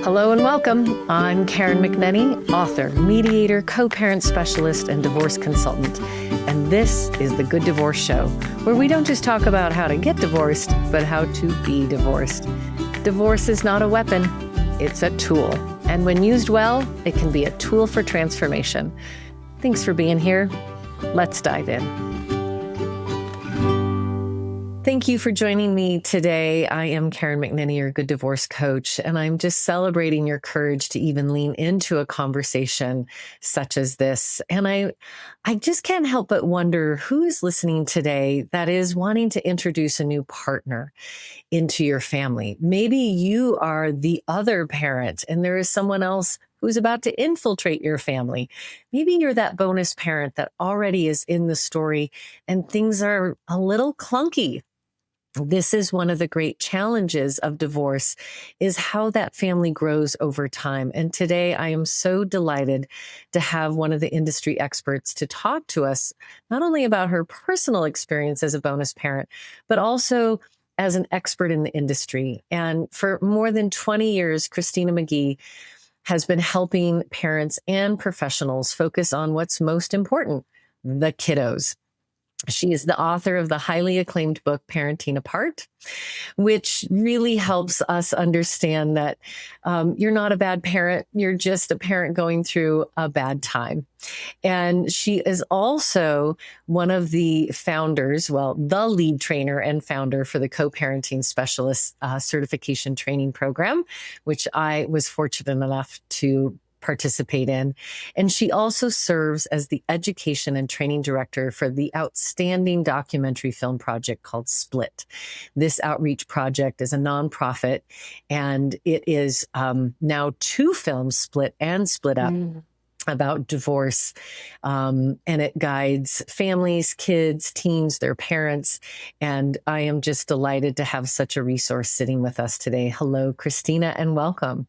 Hello and welcome. I'm Karen McGhee, author, mediator, co-parent specialist, and divorce consultant. And this is the Good Divorce Show, where we don't just talk about how to get divorced, but how to be divorced. Divorce is not a weapon, it's a tool. And when used well, it can be a tool for transformation. Thanks for being here. Let's dive in. Thank you for joining me today. I am Karen McGhee, your Good Divorce Coach, and I'm just celebrating your courage to even lean into a conversation such as this. And I just can't help but wonder who is listening today that is wanting to introduce a new partner into your family. Maybe you are the other parent and there is someone else who's about to infiltrate your family. Maybe you're that bonus parent that already is in the story and things are a little clunky. This is one of the great challenges of divorce, is how that family grows over time. And today I am so delighted to have one of the industry experts to talk to us, not only about her personal experience as a bonus parent, but also as an expert in the industry. And for more than 20 years, Christina McGhee has been helping parents and professionals focus on what's most important, the kiddos. She is the author of the highly acclaimed book, Parenting Apart, which really helps us understand that you're not a bad parent. You're just a parent going through a bad time. And she is also one of the founders, the lead trainer and founder for the Co-Parenting Specialist Certification Training Program, which I was fortunate enough to participate in. And she also serves as the education and training director for the outstanding documentary film project called Split. This outreach project is a nonprofit, and it is now 2 films, Split and Split Up, about divorce. And it guides families, kids, teens, their parents. And I am just delighted to have such a resource sitting with us today. Hello, Christina, and welcome.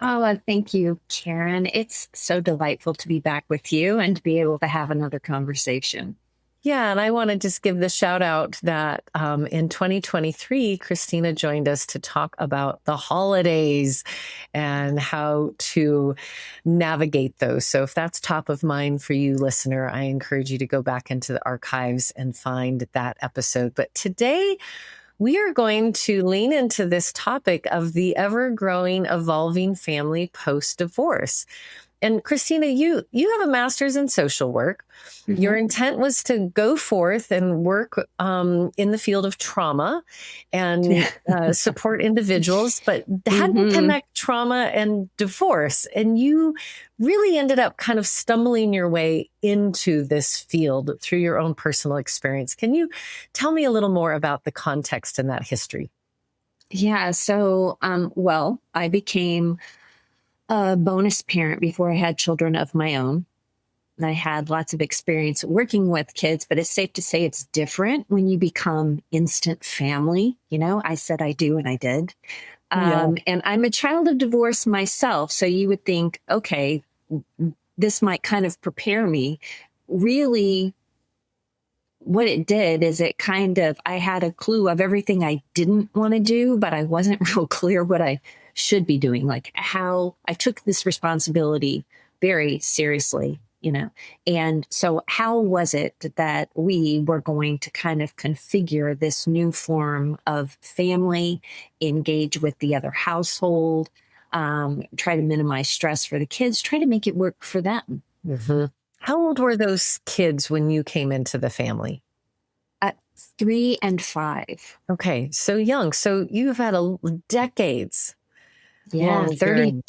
Oh, thank you, Karen. It's so delightful to be back with you and to be able to have another conversation. Yeah, and I want to just give the shout out that in 2023, Christina joined us to talk about the holidays and how to navigate those. So if that's top of mind for you, listener, I encourage you to go back into the archives and find that episode. But today, we are going to lean into this topic of the ever-growing, evolving family post-divorce. And Christina, you have a master's in social work. Mm-hmm. Your intent was to go forth and work in the field of trauma and support individuals, but had to connect trauma and divorce. And you really ended up kind of stumbling your way into this field through your own personal experience. Can you tell me a little more about the context and that history? Yeah. So, I became a bonus parent before I had children of my own. And I had lots of experience working with kids, but it's safe to say it's different when you become instant family. You know, I said I do and I did. And I'm a child of divorce myself. So you would think, okay, this might kind of prepare me. Really, what it did is I had a clue of everything I didn't want to do, but I wasn't real clear what I should be doing, like how I took this responsibility very seriously, And so how was it that we were going to kind of configure this new form of family, engage with the other household, try to minimize stress for the kids, try to make it work for them. Mm-hmm. How old were those kids when you came into the family? 3 and 5. Okay, so young. So you've had decades. Yeah,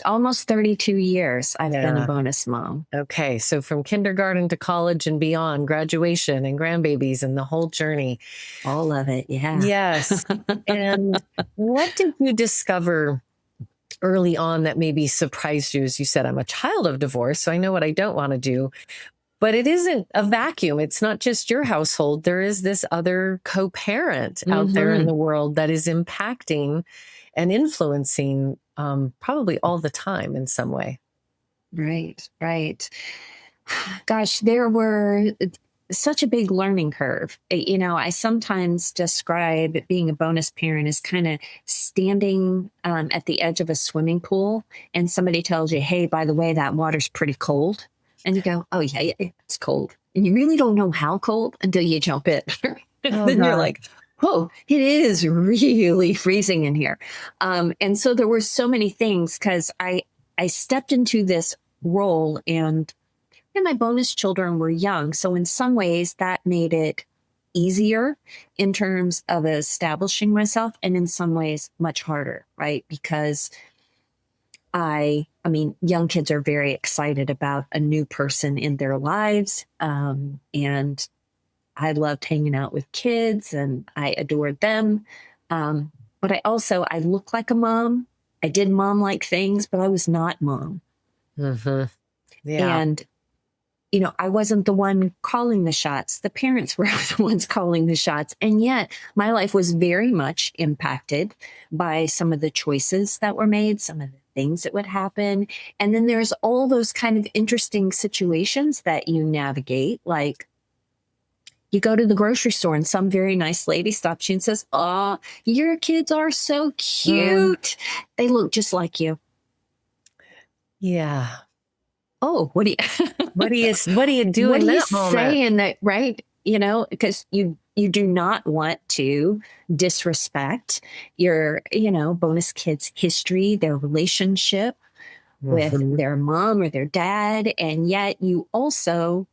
almost 32 years I've been a bonus mom. Okay, so from kindergarten to college and beyond, graduation and grandbabies and the whole journey. All of it, yeah. Yes. And what did you discover early on that maybe surprised you? As you said, I'm a child of divorce, so I know what I don't want to do. But it isn't a vacuum. It's not just your household. There is this other co-parent out there in the world that is impacting and influencing probably all the time in some way. Right. Gosh, there were such a big learning curve. I sometimes describe being a bonus parent as kind of standing at the edge of a swimming pool, and somebody tells you, "Hey, by the way, that water's pretty cold," and you go, "Oh yeah, yeah, it's cold," and you really don't know how cold until you jump in. Oh Then you're God. like, "Oh, it is really freezing in here," and so there were so many things because I stepped into this role and my bonus children were young. So, in some ways, that made it easier in terms of establishing myself, and in some ways, much harder, right? Because I mean, young kids are very excited about a new person in their lives. And I loved hanging out with kids and I adored them. But I look like a mom. I did mom like things, but I was not mom. Hmm. Yeah. And I wasn't the one calling the shots. The parents were the ones calling the shots. And yet my life was very much impacted by some of the choices that were made, some of the things that would happen. And then there's all those kind of interesting situations that you navigate. Like you go to the grocery store and some very nice lady stops you and says, "Oh, your kids are so Mm, cute. They look just like you." yeah. Oh, What do you do what do in you that moment? say in that, right? Because you do not want to disrespect your, bonus kids' history, their relationship with Hmm. their mom or their dad, and yet you also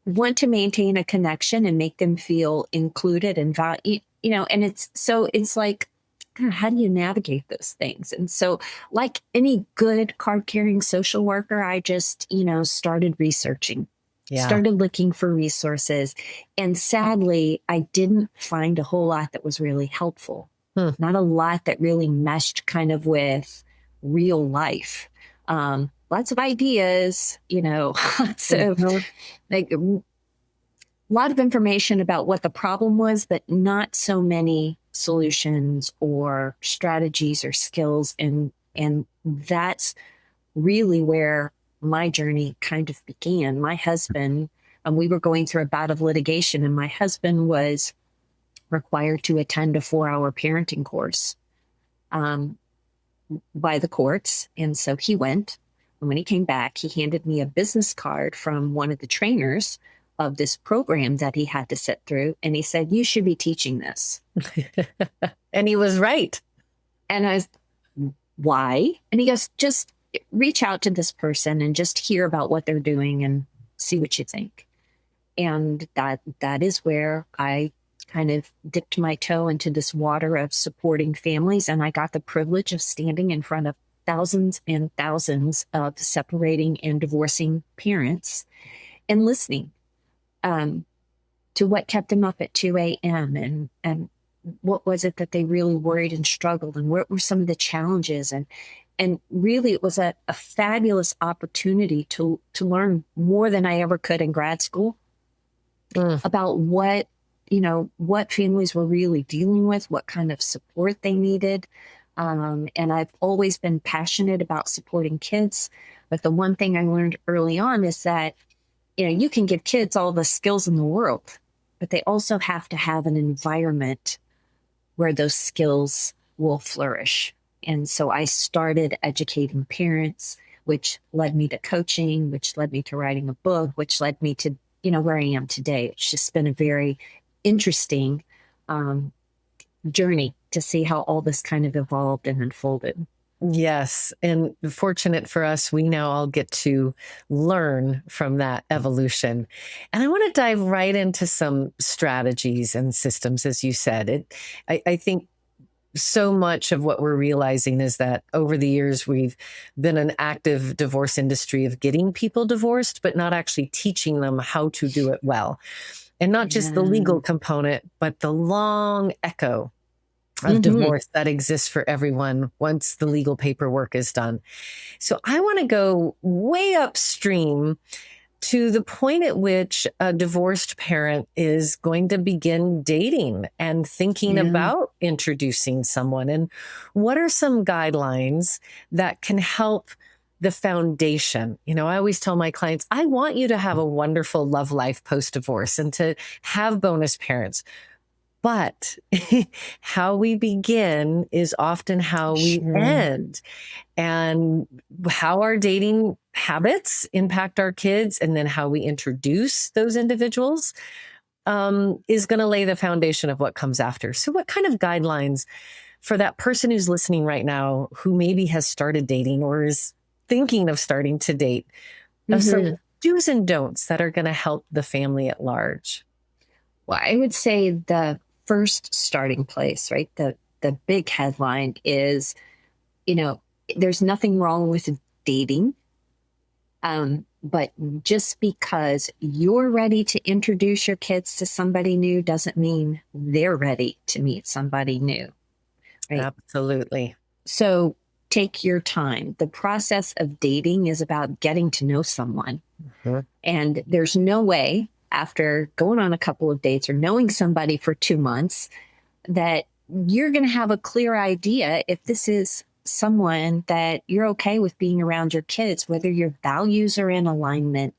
want to maintain a connection and make them feel included and and it's like, God, how do you navigate those things? And so, like any good card carrying social worker, I just, started researching, Yeah. started looking for resources. And sadly, I didn't find a whole lot that was really helpful, Hmm. not a lot that really meshed kind of with real life. Lots of ideas, lots of Mhm. like a lot of information about what the problem was, but not so many solutions or strategies or skills. And that's really where my journey kind of began. My husband, we were going through a bout of litigation, and my husband was required to attend a 4-hour parenting course um, by the courts. And so he went. And when he came back, he handed me a business card from one of the trainers of this program that he had to sit through. And he said, "You should be teaching this." And he was right. And I was, "Why?" And he goes, "Just reach out to this person and just hear about what they're doing and see what you think." And that is where I kind of dipped my toe into this water of supporting families. And I got the privilege of standing in front of thousands and thousands of separating and divorcing parents and listening um, to what kept them up at 2 a.m. and what was it that they really worried and struggled, and what were some of the challenges. And really it was a fabulous opportunity to learn more than I ever could in grad school Mm. about what families were really dealing with, what kind of support they needed. And I've always been passionate about supporting kids. But the one thing I learned early on is that, you can give kids all the skills in the world, but they also have to have an environment where those skills will flourish. And so I started educating parents, which led me to coaching, which led me to writing a book, which led me to, where I am today. It's just been a very interesting um, journey to see how all this kind of evolved and unfolded. Yes. And fortunate for us, we now all get to learn from that evolution. And I want to dive right into some strategies and systems, as you said. I think so much of what we're realizing is that over the years, we've been an active divorce industry of getting people divorced, but not actually teaching them how to do it well. And not just the Yeah. legal component, but the long echo of Hmm. divorce that exists for everyone once the legal paperwork is done. So I want to go way upstream to the point at which a divorced parent is going to begin dating and thinking Yeah. about introducing someone. And what are some guidelines that can help the foundation. I always tell my clients, I want you to have a wonderful love life post-divorce and to have bonus parents. But how we begin is often how we end, and how our dating habits impact our kids, and then how we introduce those individuals is going to lay the foundation of what comes after. So what kind of guidelines for that person who's listening right now, who maybe has started dating or is thinking of starting to date, of some do's and don'ts that are going to help the family at large? Well, I would say the first starting place, right? The big headline is, there's nothing wrong with dating. But just because you're ready to introduce your kids to somebody new doesn't mean they're ready to meet somebody new. Right? Absolutely. So take your time. The process of dating is about getting to know someone. And there's no way after going on a couple of dates or knowing somebody for 2 months that you're going to have a clear idea if this is someone that you're okay with being around your kids, whether your values are in alignment,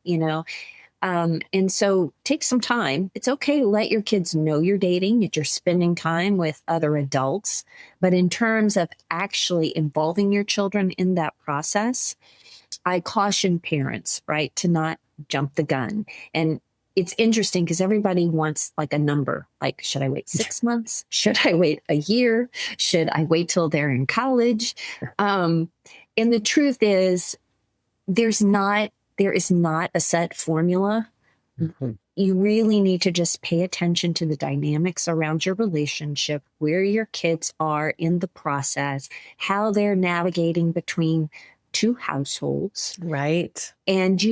and so take some time. It's okay to let your kids know you're dating, that you're spending time with other adults. But in terms of actually involving your children in that process, I caution parents, right, to not jump the gun. And it's interesting because everybody wants like a number. Like, should I wait 6 months? Should I wait a year? Should I wait till they're in college? And the truth is, there is not a set formula. You really need to just pay attention to the dynamics around your relationship, where your kids are in the process, how they're navigating between two households. Right. And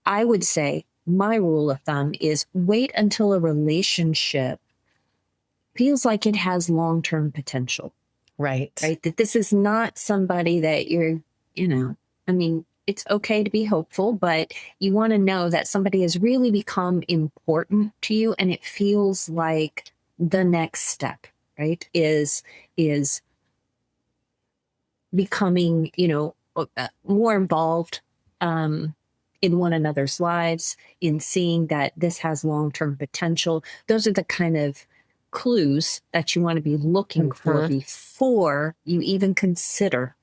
I would say my rule of thumb is wait until a relationship feels like it has long-term potential. Right. That this is not somebody that you're, it's okay to be hopeful, but you want to know that somebody has really become important to you, and it feels like the next step, right, is becoming, more involved in one another's lives, in seeing that this has long-term potential. Those are the kind of clues that you want to be looking for before you even consider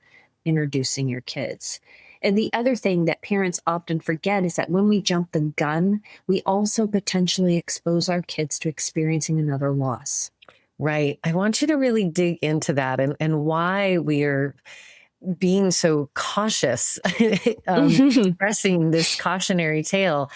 introducing your kids. And the other thing that parents often forget is that when we jump the gun, we also potentially expose our kids to experiencing another loss. Right. I want you to really dig into that and why we're being so cautious, expressing this cautionary tale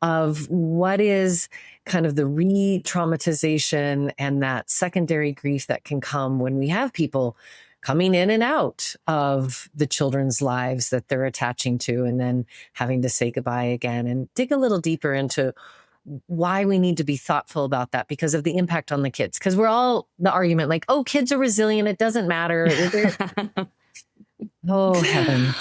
of what is kind of the re-traumatization and that secondary grief that can come when we have people coming in and out of the children's lives that they're attaching to, and then having to say goodbye again, and dig a little deeper into why we need to be thoughtful about that because of the impact on the kids. Because we're all the argument like, oh, kids are resilient. It doesn't matter. Oh, heavens.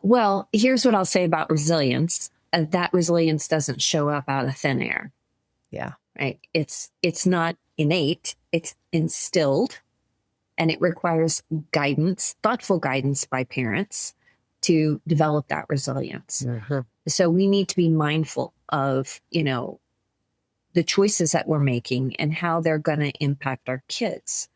Well, here's what I'll say about resilience. That resilience doesn't show up out of thin air. Yeah. Right. It's not innate. It's instilled, and it requires guidance, thoughtful guidance by parents to develop that resilience. So we need to be mindful of, the choices that we're making and how they're going to impact our kids.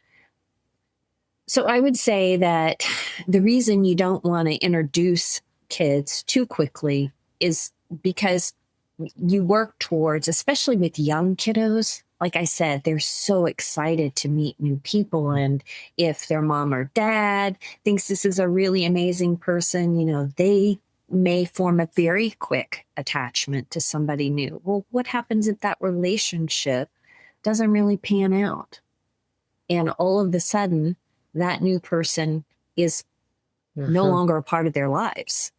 So I would say that the reason you don't want to introduce kids too quickly is because you work towards, especially with young kiddos, like I said, they're so excited to meet new people. And if their mom or dad thinks this is a really amazing person, they may form a very quick attachment to somebody new. Well, what happens if that relationship doesn't really pan out? And all of a sudden, that new person is no longer a part of their lives,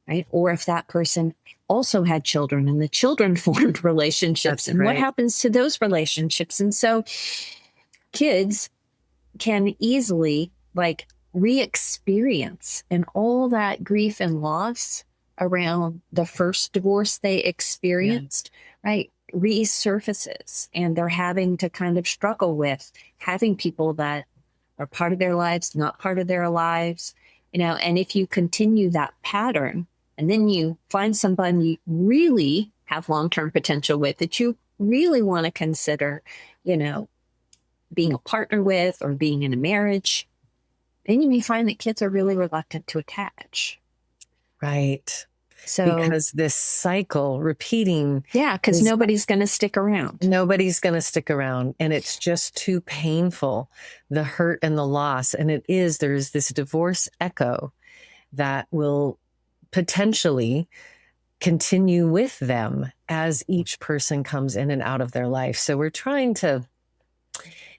right? Or if that person also had children and the children formed relationships, and what happens to those relationships? And so kids can easily re-experience, and all that grief and loss around the first divorce they experienced, right, resurfaces, and they're having to kind of struggle with having people that are part of their lives, not part of their lives. And if you continue that pattern and then you find somebody you really have long-term potential with that you really want to consider, being a partner with or being in a marriage, then you may find that kids are really reluctant to attach. Right. So, because this cycle repeating. yeah, because nobody's going to stick around. Nobody's going to stick around. And it's just too painful, the hurt and the loss. And there's this divorce echo that will potentially continue with them as each person comes in and out of their life. So we're trying to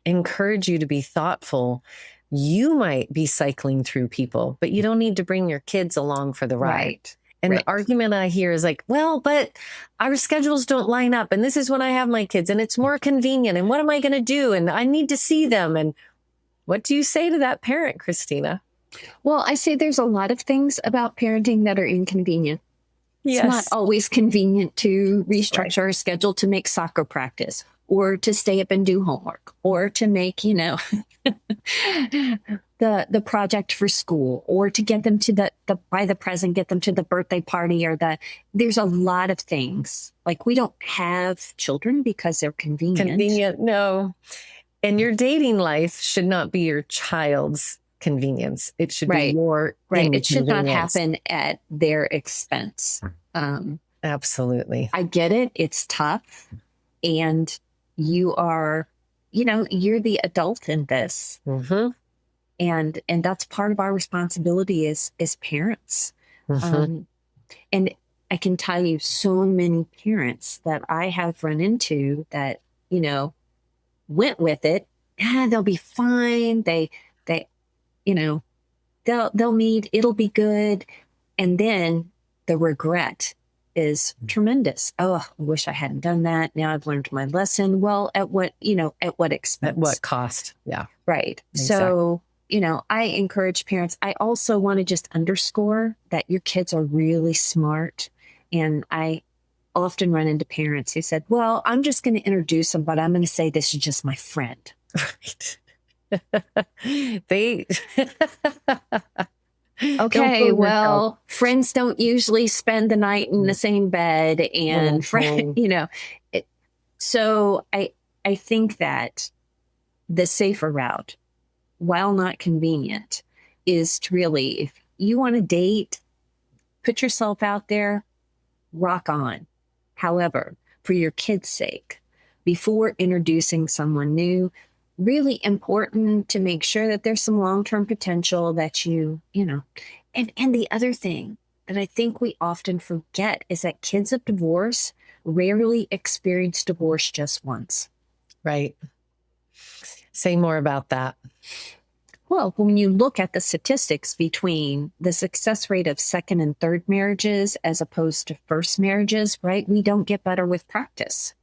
encourage you to be thoughtful. You might be cycling through people, but you don't need to bring your kids along for the ride. Right. And Right. the argument I hear is like, well, but our schedules don't line up. And this is when I have my kids and it's more convenient. And what am I going to do? And I need to see them. And what do you say to that parent, Christina? Well, I say there's a lot of things about parenting that are inconvenient. Yes. It's not always convenient to restructure our schedule to make soccer practice or to stay up and do homework or to make, the project for school or to get them to buy the present, get them to the birthday party there's a lot of things. Like we don't have children because they're convenient. Convenient, no. And your dating life should not be your child's convenience. It should be your right. It should not happen at their expense. Absolutely. I get it. It's tough. And you are, you're the adult in this. Mm-hmm. And that's part of our responsibility as parents. Mm-hmm. And I can tell you so many parents that I have run into that, went with it. They'll be fine. They'll meet, it'll be good. And then the regret is tremendous. Oh, I wish I hadn't done that. Now I've learned my lesson. Well, at what expense? At what cost? Yeah. Right. Exactly. So, I encourage parents. I also want to just underscore that your kids are really smart. And I often run into parents who said, well, I'm just going to introduce them, but I'm going to say this is just my friend. Right. They okay, well, friends don't usually spend the night in the same bed and so I think that the safer route, while not convenient, is to really, if you want to date, put yourself out there, rock on. However, for your kids' sake, before introducing someone new, really important to make sure that there's some long-term potential that and the other thing that I think we often forget is that kids of divorce rarely experience divorce just once. Right. Say more about that. Well, when you look at the statistics between the success rate of second and third marriages as opposed to first marriages, right, we don't get better with practice.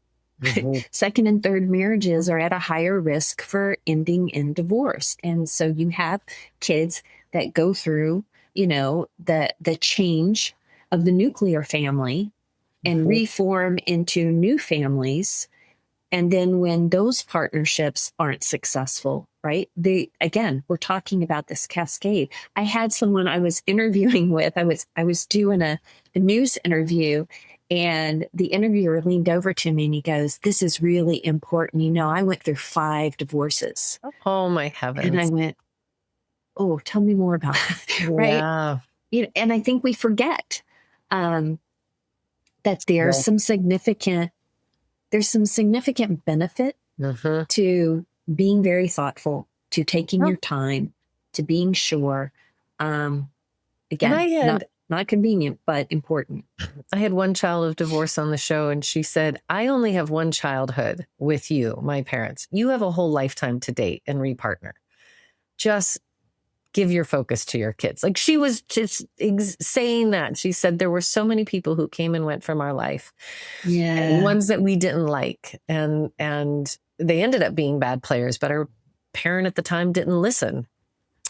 Mm-hmm. Second and third marriages are at a higher risk for ending in divorce. And so you have kids that go through, the change of the nuclear family and reform into new families. And then when those partnerships aren't successful, right? We're talking about this cascade. I had someone I was interviewing with, I was doing a news interview, and the interviewer leaned over to me and he goes, this is really important. I went through 5 divorces. Oh my heavens. And I went, oh, tell me more about that. Right. Yeah. And I think we forget that there's some significant benefit to being very thoughtful, to taking your time, to being sure. Again, not convenient, but important. I had one child of divorce on the show, and she said, I only have one childhood with you, my parents. You have a whole lifetime to date and repartner. Just give your focus to your kids. Like, she was just saying that. She said there were so many people who came and went from our life. Yeah. And ones that we didn't like. And they ended up being bad players, but our parent at the time didn't listen.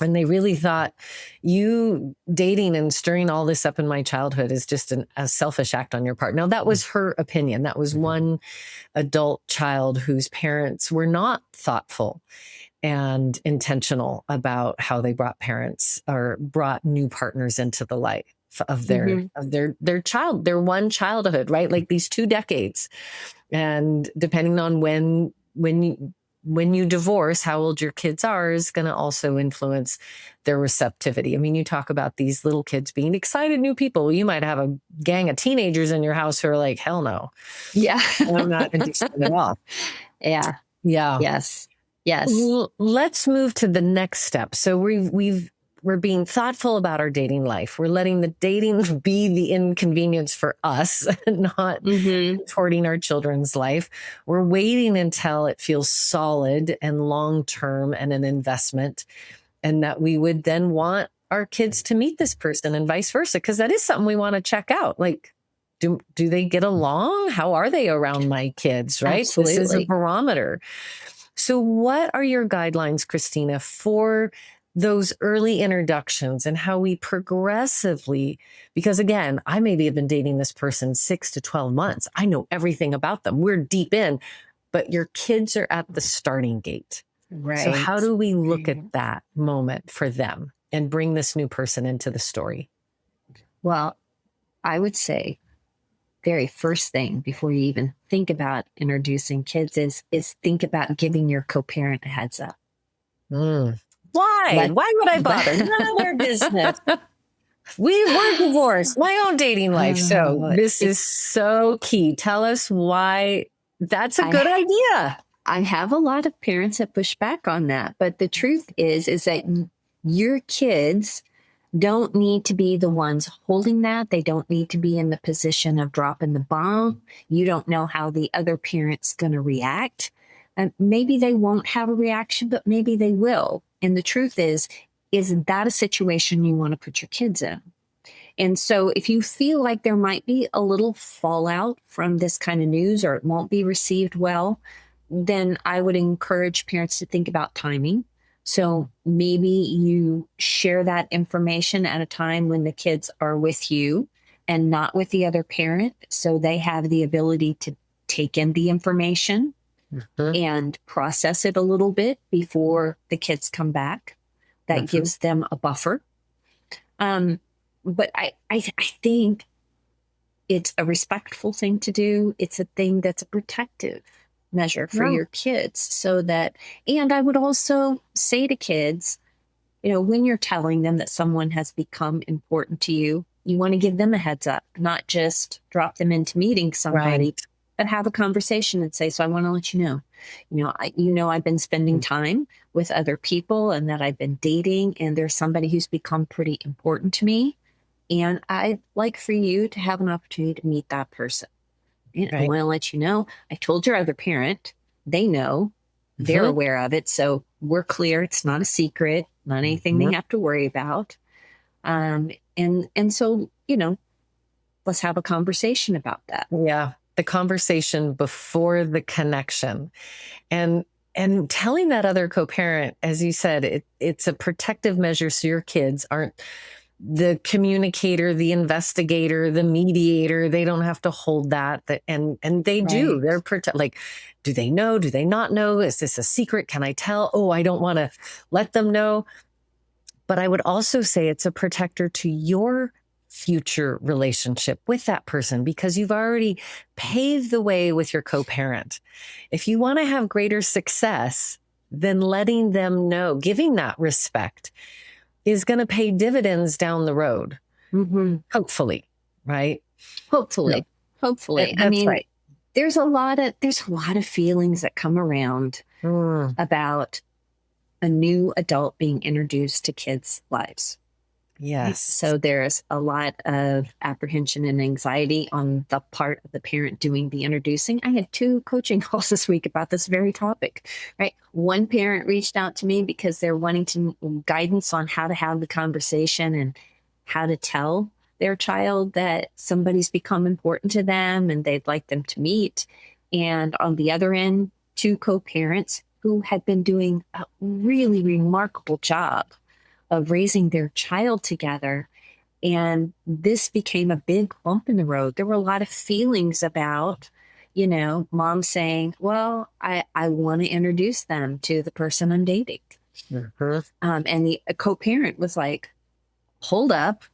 And they really thought, you dating and stirring all this up in my childhood is just a selfish act on your part. Now, that was her opinion. That was one adult child whose parents were not thoughtful. and intentional about how they brought parents or brought new partners into the life of their child, their one childhood, right? Like these 2 decades. And depending on when you divorce, how old your kids are is going to also influence their receptivity. I mean, you talk about these little kids being excited new people. You might have a gang of teenagers in your house who are like, hell no. Yeah. I'm not interested at all. Yeah. Yeah. Yes. Yes. Let's move to the next step. So we're being thoughtful about our dating life. We're letting the dating be the inconvenience for us, not supporting our children's life. We're waiting until it feels solid and long-term and an investment, and that we would then want our kids to meet this person and vice versa, because that is something we want to check out. Like, do they get along? How are they around my kids, right? This is a Absolutely. barometer. So what are your guidelines, Christina, for those early introductions and how we progressively, because again, I maybe have been dating this person 6 to 12 months. I know everything about them. We're deep in, but your kids are at the starting gate. Right. So how do we look at that moment for them and bring this new person into the story? Well, I would say very first thing before you even think about introducing kids is think about giving your co-parent a heads up. Why? Why would I bother? None of their business. We're divorced, my own dating life. So this is so key. Tell us why that's a good idea. I have a lot of parents that push back on that, but the truth is that your kids don't need to be the ones holding that. They don't need to be in the position of dropping the bomb. You don't know how the other parent's going to react. And maybe they won't have a reaction, but maybe they will. And the truth is that a situation you want to put your kids in? And so if you feel like there might be a little fallout from this kind of news or it won't be received well, then I would encourage parents to think about timing. So maybe you share that information at a time when the kids are with you and not with the other parent, so they have the ability to take in the information and process it a little bit before the kids come back. That gives them a buffer. But I think it's a respectful thing to do. It's a thing that's a protective measure for your kids, so that, and I would also say to kids, when you're telling them that someone has become important to you, you want to give them a heads up, not just drop them into meeting somebody, but have a conversation and say, so I want to let you know, I've been spending time with other people and that I've been dating, and there's somebody who's become pretty important to me. And I'd like for you to have an opportunity to meet that person. And I want to let you know, I told your other parent, they know, they're aware of it. So we're clear. It's not a secret, not anything they have to worry about. And so, let's have a conversation about that. Yeah. The conversation before the connection, and telling that other co-parent, as you said, it's a protective measure. So your kids aren't the communicator, the investigator, the mediator. They don't have to hold that. And they do. They're like, do they know? Do they not know? Is this a secret? Can I tell? Oh, I don't want to let them know. But I would also say it's a protector to your future relationship with that person, because you've already paved the way with your co-parent. If you want to have greater success, then letting them know, giving that respect is going to pay dividends down the road. Hopefully, right? Hopefully. I mean, there's a lot of feelings that come around about a new adult being introduced to kids' lives. Yes. So there's a lot of apprehension and anxiety on the part of the parent doing the introducing. I had 2 coaching calls this week about this very topic, right? One parent reached out to me because they're wanting guidance on how to have the conversation and how to tell their child that somebody's become important to them and they'd like them to meet. And on the other end, 2 co-parents who had been doing a really remarkable job of raising their child together. And this became a big bump in the road. There were a lot of feelings about, mom saying, well, I want to introduce them to the person I'm dating. And the co-parent was like, hold up,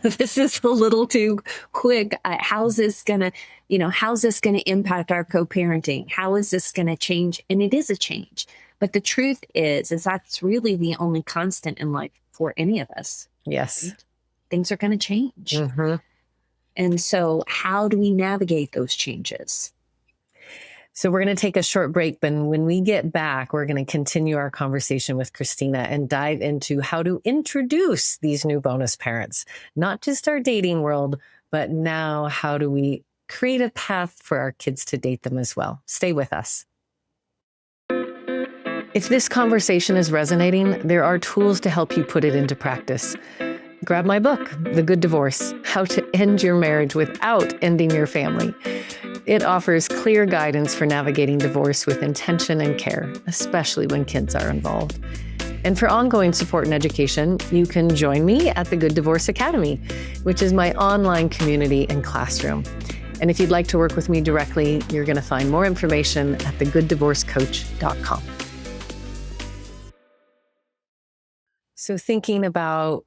this is a little too quick. How's this gonna impact our co-parenting? How is this gonna change? And it is a change. But the truth is that's really the only constant in life for any of us. Yes. Right? Things are gonna change. And so how do we navigate those changes? So we're going to take a short break, but when we get back, we're going to continue our conversation with Christina and dive into how to introduce these new bonus parents, not just our dating world, but now how do we create a path for our kids to date them as well. Stay with us. If this conversation is resonating, there are tools to help you put it into practice. Grab my book, The Good Divorce: How to End Your Marriage Without Ending Your Family. It offers clear guidance for navigating divorce with intention and care, especially when kids are involved. And for ongoing support and education, you can join me at the Good Divorce Academy, which is my online community and classroom. And if you'd like to work with me directly, you're going to find more information at thegooddivorcecoach.com. So thinking about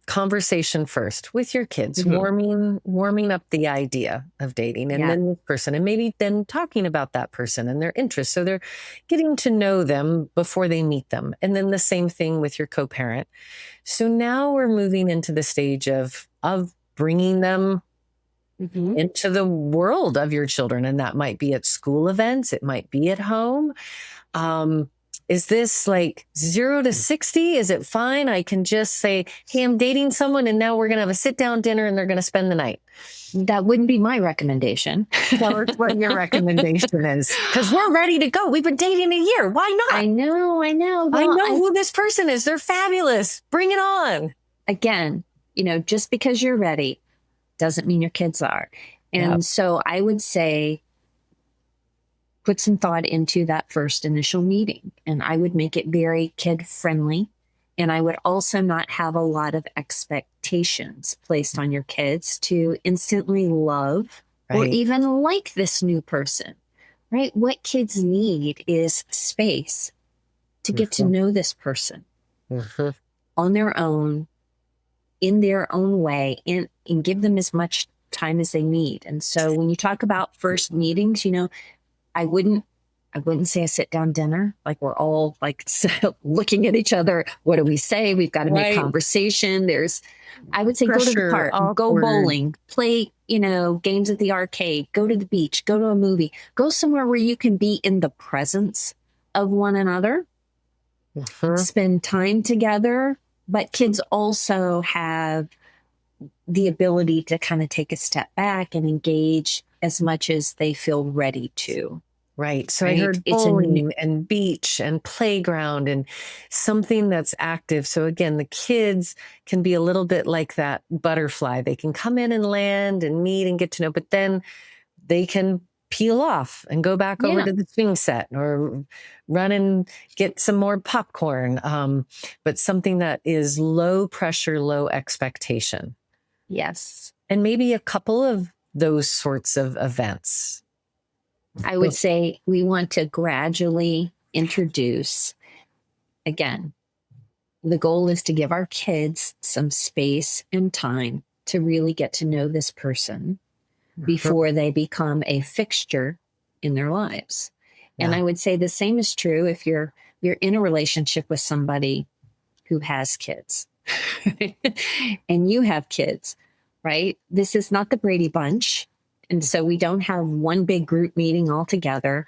conversation first with your kids, warming up the idea of dating, and then this person, and maybe then talking about that person and their interests. So they're getting to know them before they meet them. And then the same thing with your co-parent. So now we're moving into the stage of bringing them into the world of your children. And that might be at school events. It might be at home. Is this like 0 to 60? Is it fine? I can just say, hey, I'm dating someone and now we're going to have a sit down dinner and they're going to spend the night. That wouldn't be my recommendation. Tell us what your recommendation is. Because we're ready to go. We've been dating a year. Why not? I know. Well, I know who this person is. They're fabulous. Bring it on. Again, just because you're ready doesn't mean your kids are. And so I would say, put some thought into that first initial meeting. And I would make it very kid friendly. And I would also not have a lot of expectations placed on your kids to instantly love or even like this new person, right? What kids need is space to get to know this person on their own, in their own way, and give them as much time as they need. And so when you talk about first meetings, I wouldn't say a sit down dinner. Like we're all like looking at each other. What do we say? We've got to make conversation. I would say go to the park, go bowling, play, games at the arcade, go to the beach, go to a movie, go somewhere where you can be in the presence of one another, spend time together. But kids also have the ability to kind of take a step back and engage as much as they feel ready to. Right. So I heard bowling and beach and playground and something that's active. So again, the kids can be a little bit like that butterfly. They can come in and land and meet and get to know, but then they can peel off and go back over to the swing set or run and get some more popcorn. But something that is low pressure, low expectation. Yes. And maybe a couple of those sorts of events. I would say we want to gradually introduce, again, the goal is to give our kids some space and time to really get to know this person before they become a fixture in their lives. And I would say the same is true if you're in a relationship with somebody who has kids and you have kids, right? This is not the Brady Bunch. And so we don't have one big group meeting all together.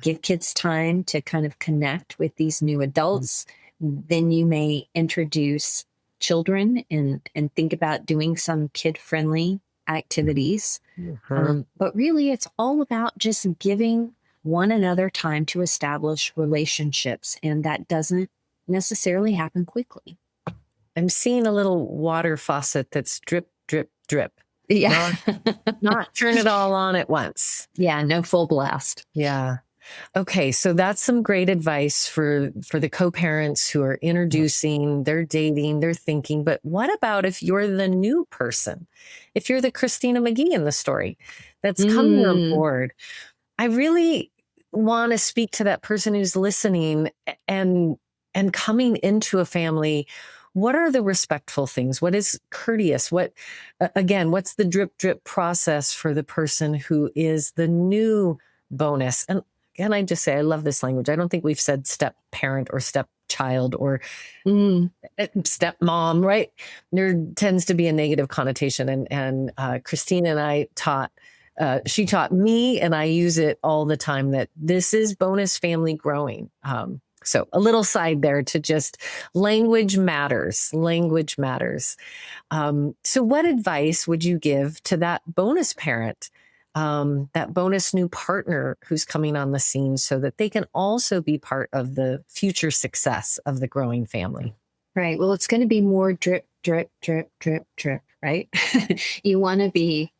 Give kids time to kind of connect with these new adults. Then you may introduce children and think about doing some kid-friendly activities. But really, it's all about just giving one another time to establish relationships. And that doesn't necessarily happen quickly. I'm seeing a little water faucet that's drip, drip, drip. Yeah. Not turn it all on at once. Yeah, no full blast. Yeah. Okay, so that's some great advice for the co-parents who are introducing, they're dating, they're thinking, but what about if you're the new person? If you're the Christina McGhee in the story that's coming on board, I really want to speak to that person who's listening and coming into a family. What are the respectful things? What is courteous? Again, what's the drip drip process for the person who is the new bonus? And can I just say, I love this language. I don't think we've said step parent or step child or stepmom, right? There tends to be a negative connotation. And Christina and I she taught me, and I use it all the time, that this is bonus family growing. So a little side there to just language matters. Language matters. So what advice would you give to that bonus parent, that bonus new partner who's coming on the scene, so that they can also be part of the future success of the growing family? Right. Well, it's going to be more drip, drip, drip, drip, drip, right? You want to be,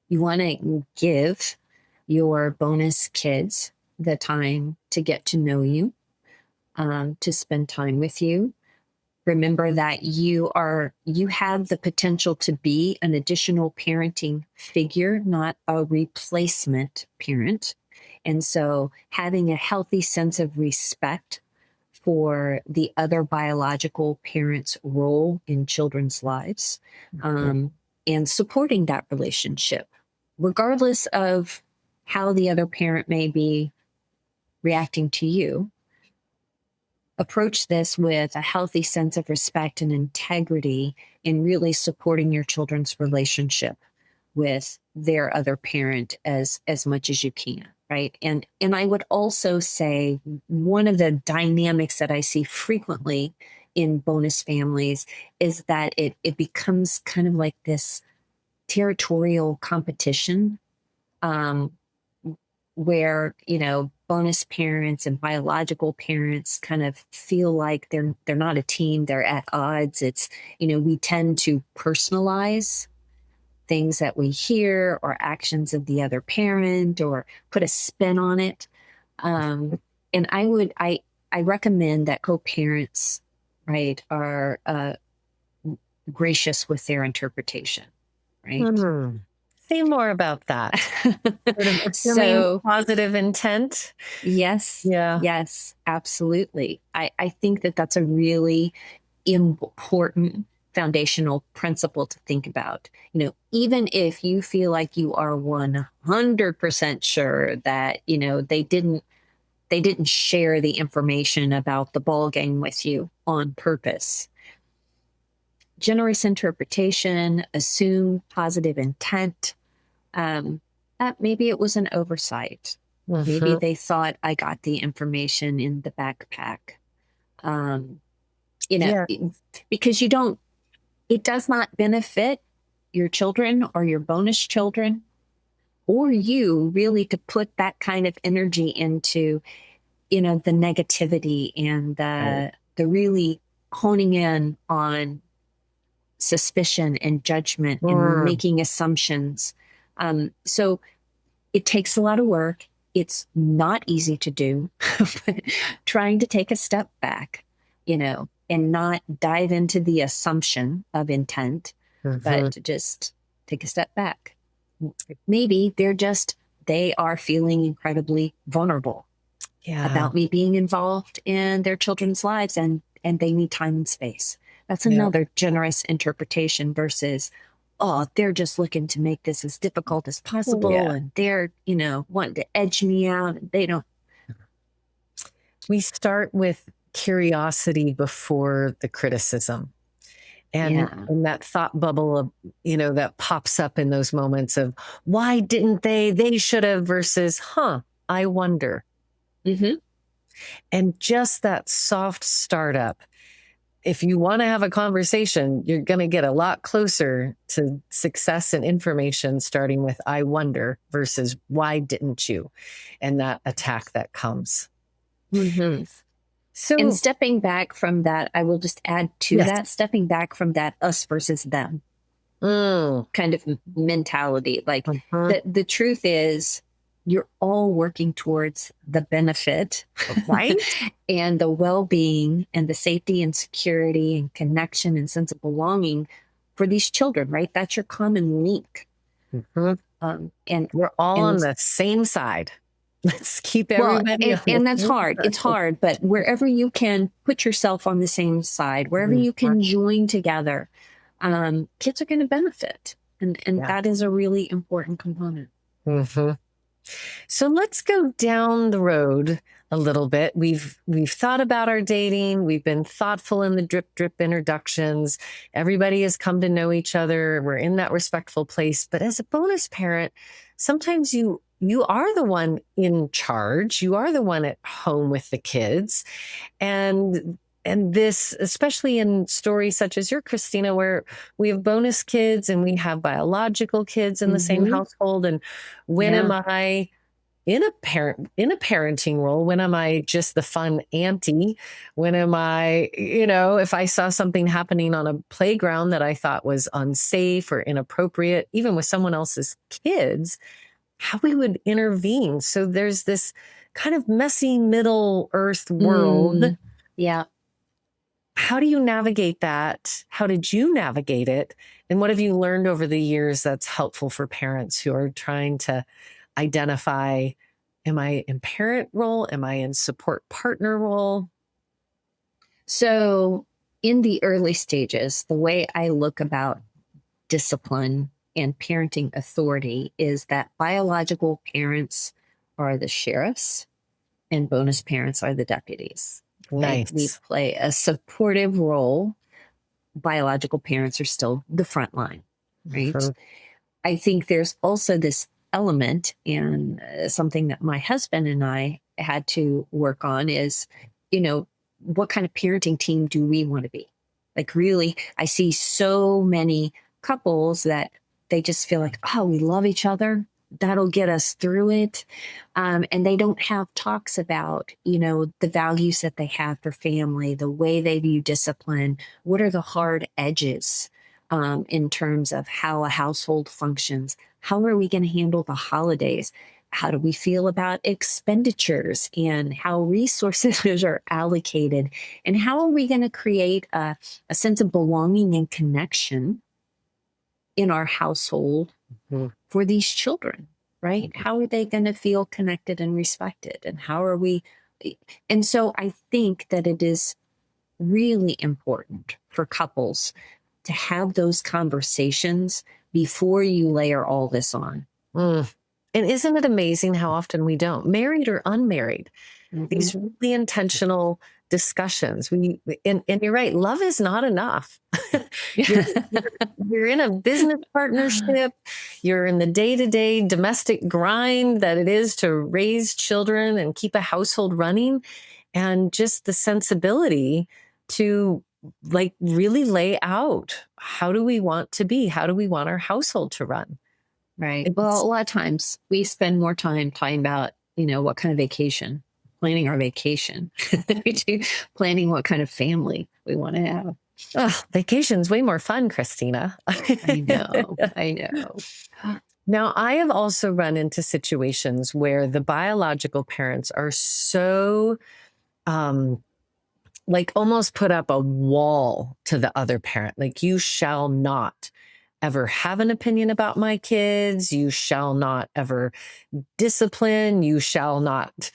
you want to give your bonus kids the time to get to know you, to spend time with you. Remember that you have the potential to be an additional parenting figure, not a replacement parent. And so having a healthy sense of respect for the other biological parent's role in children's lives, and supporting that relationship, regardless of how the other parent may be reacting to you. Approach this with a healthy sense of respect and integrity in really supporting your children's relationship with their other parent as much as you can, right? And I would also say one of the dynamics that I see frequently in bonus families is that it becomes kind of like this territorial competition, where, bonus parents and biological parents kind of feel like they're not a team, they're at odds. It's, we tend to personalize things that we hear or actions of the other parent or put a spin on it. And I recommend that co-parents, right, are gracious with their interpretation, right? Say more about that. Sort of assuming positive intent. Yes. Yeah. Yes, absolutely. I think that that's a really important foundational principle to think about. Even if you feel like you are 100% sure that, they didn't share the information about the ball game with you on purpose. Generous interpretation, assume positive intent. That maybe it was an oversight. Maybe they thought I got the information in the backpack. Because it does not benefit your children or your bonus children or you really to put that kind of energy into, the negativity and the really honing in on suspicion and judgment and making assumptions. So it takes a lot of work. It's not easy to do, but trying to take a step back, and not dive into the assumption of intent, but to just take a step back. Maybe they are feeling incredibly vulnerable about me being involved in their children's lives, and they need time and space. That's another generous interpretation versus, oh, they're just looking to make this as difficult as possible. And they're, wanting to edge me out. And they don't. We start with curiosity before the criticism. And that thought bubble of, that pops up in those moments of, why didn't they should have, versus, I wonder. And just that soft startup. If you want to have a conversation, you're going to get a lot closer to success and information, starting with, I wonder, versus, why didn't you? And that attack that comes. So, and stepping back from that, I will just add to that, stepping back from that us versus them kind of mentality. Like the truth is, you're all working towards the benefit, right? And the well-being and the safety and security and connection and sense of belonging for these children, right? That's your common link. And We're all on and the same side. Let's keep well, everybody on the and that's same hard. It's side. hard, but wherever you can put yourself on the same side, wherever you can join together, kids are going to benefit, and Yeah. that is a really important component. Mm-hmm. So let's go down the road a little bit. We've thought about our dating. We've been thoughtful in the drip introductions. Everybody has come to know each other. We're in that respectful place. But as a bonus parent, sometimes you are the one in charge. You are the one at home with the kids. And this, especially in stories such as your, Christina, where we have bonus kids and we have biological kids in the same Mm-hmm. household. And when am Yeah. I in a parenting role? When am I just the fun auntie? When am I, if I saw something happening on a playground that I thought was unsafe or inappropriate, even with someone else's kids, how we would intervene. So there's this kind of messy middle earth world. Yeah. How do you navigate that? How did you navigate it? And what have you learned over the years that's helpful for parents who are trying to identify, am I in parent role? Am I in support partner role? So in the early stages, the way I look about discipline and parenting authority is that biological parents are the sheriffs and bonus parents are the deputies. Okay? We Nice. play a supportive role. Biological parents are still the front line, right? Mhm. I think there's also this element, and something that my husband and I had to work on is, what kind of parenting team do we want to be? Like, really, I see so many couples that they just feel like, oh, we love each other. That'll get us through it. And they don't have talks about, the values that they have for family, the way they view discipline, what are the hard edges in terms of how a household functions. How are we going to handle the holidays? How do we feel about expenditures and how resources are allocated? And how are we going to create a sense of belonging and connection in our household Mhm. for these children, right? How are they going to feel connected and respected? And how are we? And so I think that it is really important for couples to have those conversations before you layer all this on. Mm. And isn't it amazing how often we don't, married or unmarried, Mm-hmm. these really intentional discussions. And you're right, love is not enough. you're, you're in a business partnership, you're in the day-to-day domestic grind that it is to raise children and keep a household running. And just the sensibility to like really lay out, how do we want to be? How do we want our household to run? Right. Well, a It's, lot of times we spend more time talking about, what kind of vacation, planning our vacation, than we do planning what kind of family we want to have. vacation's way more fun, Christina. I know. I know. Now, I have also run into situations where the biological parents are so, um, like almost put up a wall to the other parent. Like, you shall not ever have an opinion about my kids. You shall not ever discipline. You shall not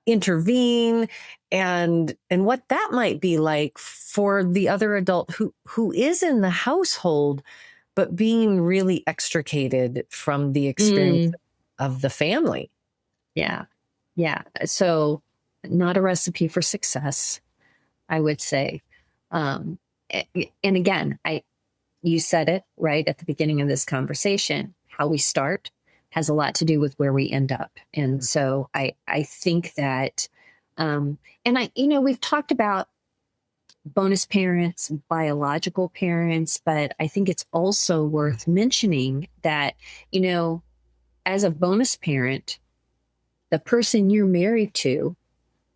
intervene. And what that might be like for the other adult who is in the household, but being really extricated from the experience Mm, of the family. yeah. Yeah. So, not a recipe for success, I would say. Um, and again, you said it right at the beginning of this conversation. How we start has a lot to do with where we end up. And so I think that, and we've talked about bonus parents, biological parents, but I think it's also worth mentioning that, as a bonus parent, the person you're married to,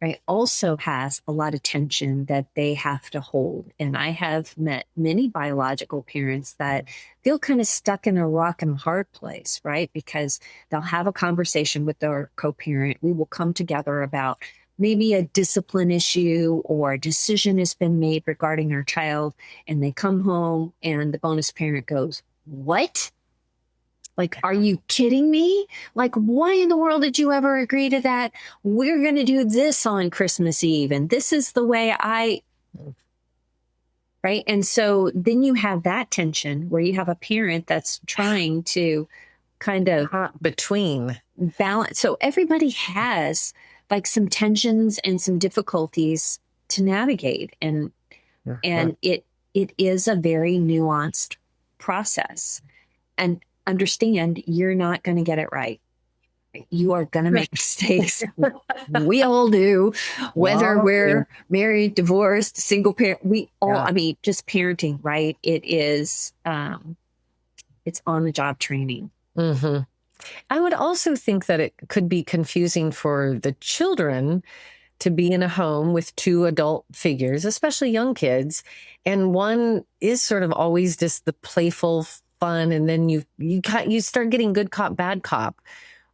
right, also has a lot of tension that they have to hold. And I have met many biological parents that feel kind of stuck in a rock and hard place, right? Because they'll have a conversation with their co parent. We will come together about maybe a discipline issue or a decision has been made regarding our child. And they come home and the bonus parent goes, "What? Like, are you kidding me? Like, why in the world did you ever agree to that? We're going to do this on Christmas Eve. And this is the way right? And so then you have that tension where you have a parent that's trying to kind of between balance. So everybody has like some tensions and some difficulties to navigate. And it is a very nuanced process. And understand you're not going to get it right. You are going to make mistakes. We all do, whether we're married, divorced, single parent. We all, I mean, just parenting, right? It is, it's on the job training. Mm-hmm. I would also think that it could be confusing for the children to be in a home with two adult figures, especially young kids. And one is sort of always just the playful fun. And then you start getting good cop, bad cop,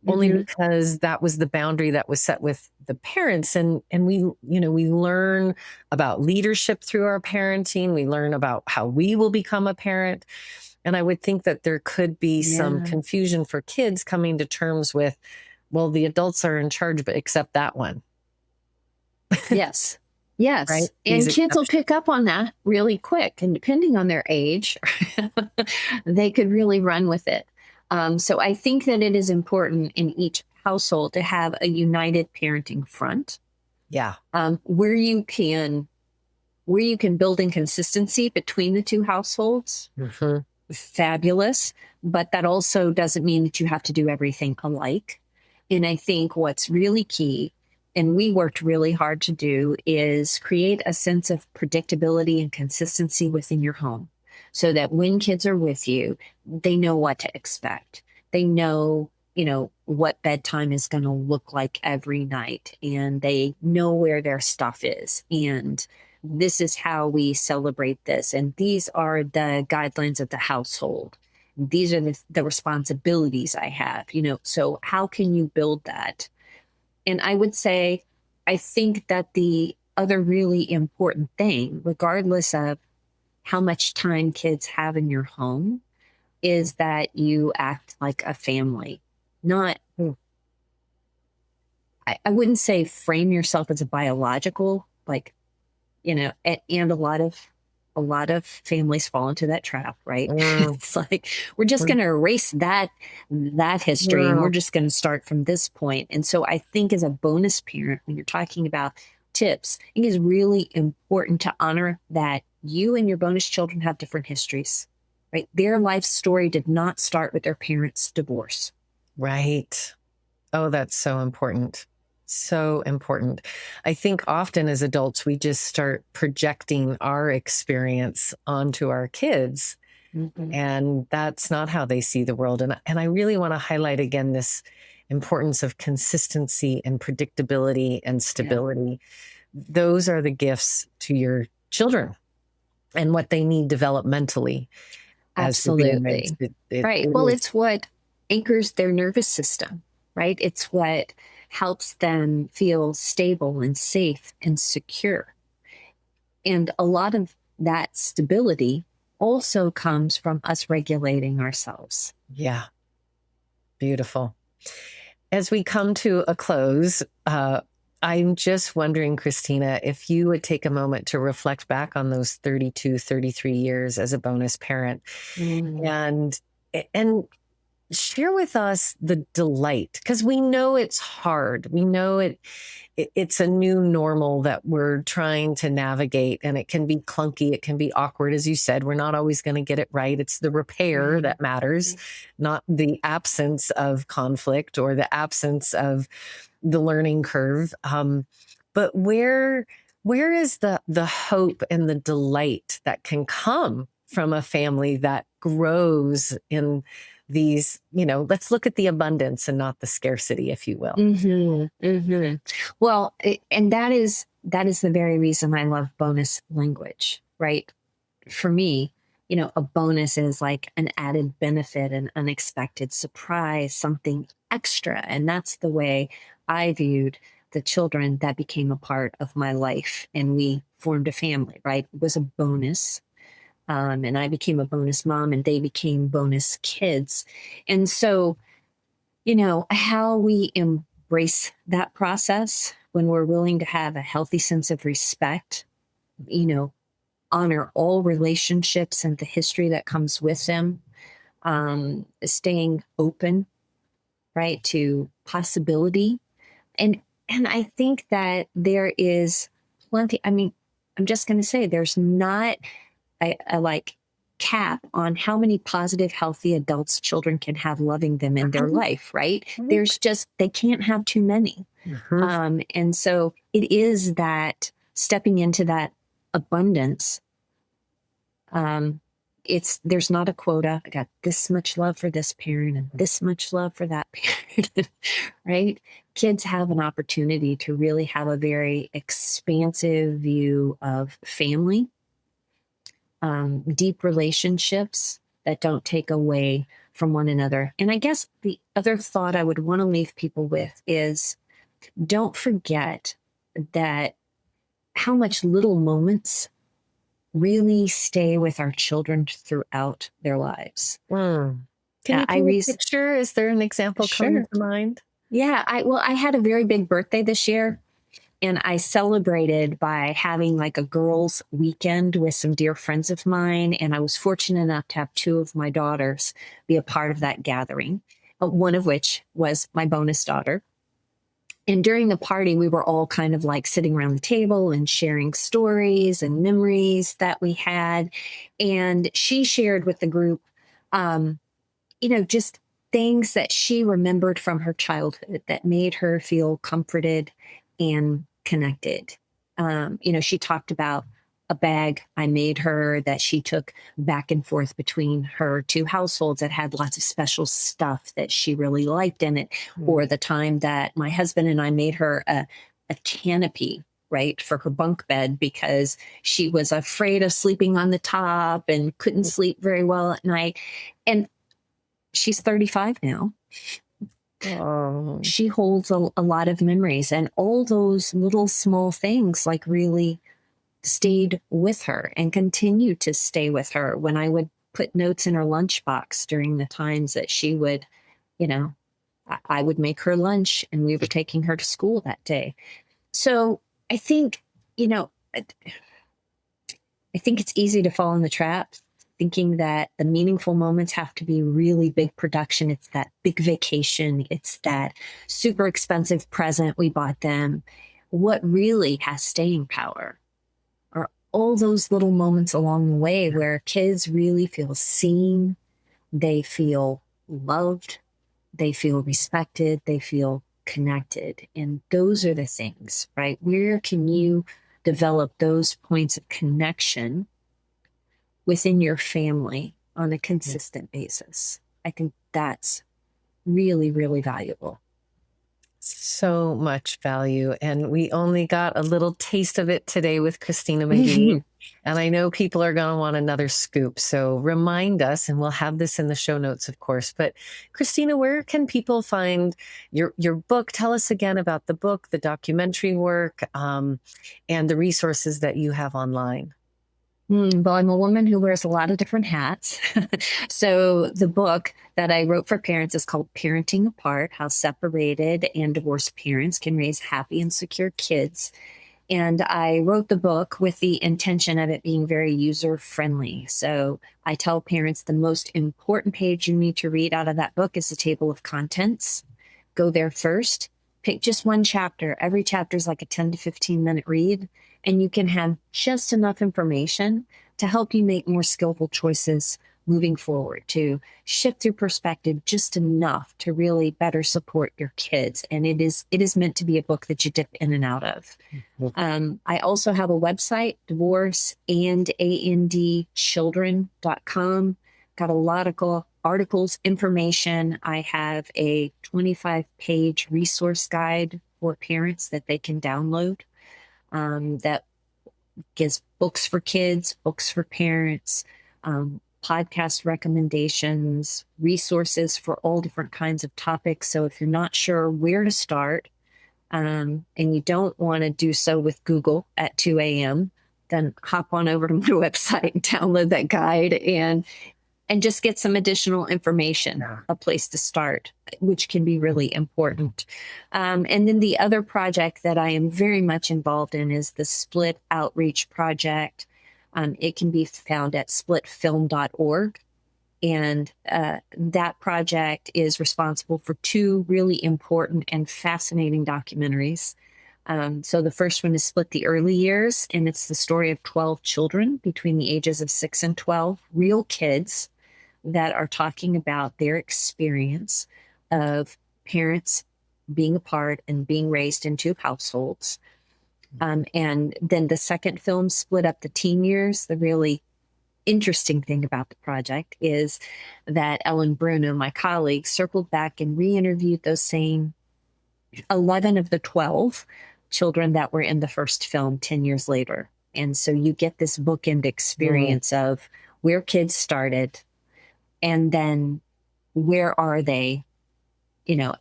only because that was the boundary that was set with the parents. And we learn about leadership through our parenting. We learn about how we will become a parent. And I would think that there could be some confusion for kids coming to terms with, well, the adults are in charge, but except that one. Yes. Yes. Right? And kids will pick up on that really quick. And depending on their age, they could really run with it. So I think that it is important in each household to have a united parenting front. Yeah. Where you can build in consistency between the two households. Mm-hmm. Fabulous. But that also doesn't mean that you have to do everything alike. And I think what's really key, and we worked really hard to do, is create a sense of predictability and consistency within your home so that when kids are with you, they know what to expect. They know, what bedtime is going to look like every night, and they know where their stuff is. And this is how we celebrate this. And these are the guidelines of the household. These are the responsibilities I have, so how can you build that? And I would say, I think that the other really important thing, regardless of how much time kids have in your home, is that you act like a family. Not, I wouldn't say frame yourself as a biological, and a lot of families fall into that trap, right? It's like, we're just going to erase that history and we're just going to start from this point. And so I think as a bonus parent, when you're talking about tips, I think it's really important to honor that you and your bonus children have different histories, right? Their life story did not start with their parents' divorce. Right. Oh, that's so important. So important. I think often as adults, we just start projecting our experience onto our kids. And that's not how they see the world. And I really want to highlight again this importance of consistency and predictability and stability. Those are the gifts to your children and what they need developmentally. Absolutely. Right. Well, it's what anchors their nervous system, right? It's what helps them feel stable and safe and secure. And a lot of that stability also comes from us regulating ourselves. Yeah. Beautiful. As we come to a close, I'm just wondering, Christina, if you would take a moment to reflect back on those 32, 33 years as a bonus parent and share with us the delight, because we know it's hard. We know it's a new normal that we're trying to navigate, and it can be clunky. It can be awkward. As you said, we're not always going to get it right. It's the repair that matters, not the absence of conflict or the absence of the learning curve. But where is the hope and the delight that can come from a family that grows in these, let's look at the abundance and not the scarcity, if you will. Well, and that is the very reason I love bonus language, right? For me, a bonus is like an added benefit, an unexpected surprise, something extra. And that's the way I viewed the children that became a part of my life. And we formed a family, right? It was a bonus. And I became a bonus mom and they became bonus kids. And so, how we embrace that process when we're willing to have a healthy sense of respect, you know, honor all relationships and the history that comes with them, staying open, right, to possibility. And and I think that there is plenty. I mean, I'm just going to say there's not a like cap on how many positive, healthy adults children can have loving them in their life, right? There's just, they can't have too many. And so it is that stepping into that abundance. There's not a quota. I got this much love for this parent and this much love for that parent, right? Kids have an opportunity to really have a very expansive view of family, deep relationships that don't take away from one another. And I guess the other thought I would want to leave people with is don't forget that how much little moments really stay with our children throughout their lives. Can you paint a picture? Is there an example coming to mind? Yeah, I had a very big birthday this year, and I celebrated by having like a girls' weekend with some dear friends of mine. And I was fortunate enough to have two of my daughters be a part of that gathering, one of which was my bonus daughter. And during the party, we were all kind of like sitting around the table and sharing stories and memories that we had. And she shared with the group, just things that she remembered from her childhood that made her feel comforted and connected. She talked about a bag I made her that she took back and forth between her two households that had lots of special stuff that she really liked in it, or the time that my husband and I made her a canopy, right, for her bunk bed because she was afraid of sleeping on the top and couldn't sleep very well at night. And she's 35 now. She holds a lot of memories, and all those little small things like really stayed with her and continue to stay with her when I would put notes in her lunchbox during the times that she would, I would make her lunch and we were taking her to school that day. So I think, I think it's easy to fall in the trap thinking that the meaningful moments have to be really big production. It's that big vacation. It's that super expensive present we bought them. What really has staying power are all those little moments along the way where kids really feel seen, they feel loved, they feel respected, they feel connected. And those are the things, right? Where can you develop those points of connection within your family on a consistent basis? I think that's really, really valuable. So much value. And we only got a little taste of it today with Christina McGhee. And I know people are going to want another scoop. So remind us, and we'll have this in the show notes, of course. But Christina, where can people find your book? Tell us again about the book, the documentary work, and the resources that you have online. Well, I'm a woman who wears a lot of different hats. So the book that I wrote for parents is called Parenting Apart: How Separated and Divorced Parents Can Raise Happy and Secure Kids. And I wrote the book with the intention of it being very user friendly. So I tell parents the most important page you need to read out of that book is the table of contents. Go there first, pick just one chapter. Every chapter is like a 10 to 15-minute read, and you can have just enough information to help you make more skillful choices moving forward, to shift your perspective just enough to really better support your kids. And it is meant to be a book that you dip in and out of. I also have a website, divorceandandchildren.com. Got a lot of articles, information. I have a 25-page resource guide for parents that they can download, that gives books for kids, books for parents, podcast recommendations, resources for all different kinds of topics. So if you're not sure where to start, and you don't want to do so with Google at 2 a.m., then hop on over to my website and download that guide and just get some additional information, Yeah. a place to start, which can be really important. And then the other project that I am very much involved in is the Split Outreach Project. It can be found at splitfilm.org. And that project is responsible for two really important and fascinating documentaries. So the first one is Split the Early Years, and it's the story of 12 children between the ages of 6 and 12, real kids that are talking about their experience of parents being apart and being raised in two households. And then the second film, Split Up the Teen Years. The really interesting thing about the project is that Ellen Bruno, my colleague, circled back and re-interviewed those same 11 of the 12 children that were in the first film 10 years later. And so you get this bookend experience of where kids started, and then where are they,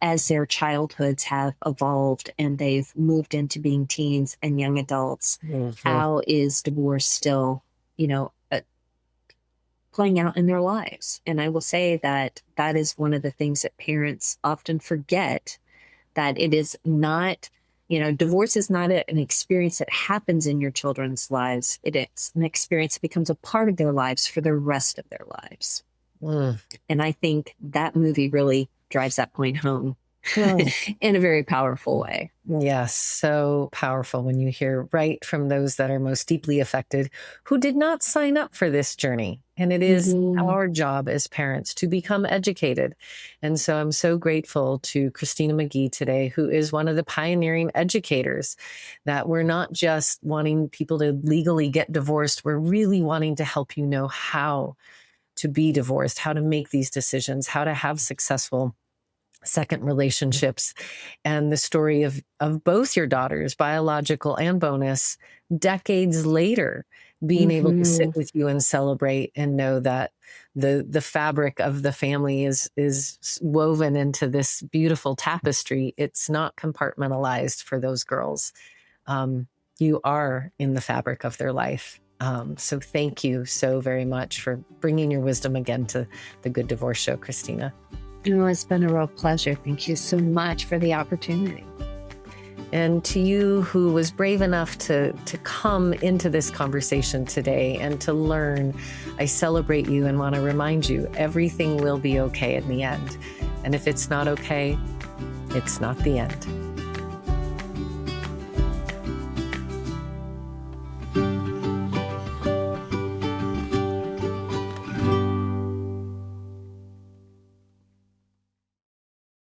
as their childhoods have evolved and they've moved into being teens and young adults. How is divorce still, playing out in their lives? And I will say that that is one of the things that parents often forget, that it is not, divorce is not an experience that happens in your children's lives. It is an experience that becomes a part of their lives for the rest of their lives. And I think that movie really drives that point home in a very powerful way. Yes, so powerful when you hear right from those that are most deeply affected, who did not sign up for this journey. And it is our job as parents to become educated. And so I'm so grateful to Christina McGhee today, who is one of the pioneering educators, that we're not just wanting people to legally get divorced. We're really wanting to help you know how to be divorced, how to make these decisions, how to have successful second relationships. And the story of both your daughters, biological and bonus, decades later, being able to sit with you and celebrate and know that the fabric of the family is woven into this beautiful tapestry. It's not compartmentalized for those girls. You are in the fabric of their life. So thank you so very much for bringing your wisdom again to the Good Divorce Show, Christina. It's been a real pleasure. Thank you so much for the opportunity. And to you who was brave enough to come into this conversation today and to learn, I celebrate you and want to remind you, everything will be okay in the end. And if it's not okay, it's not the end.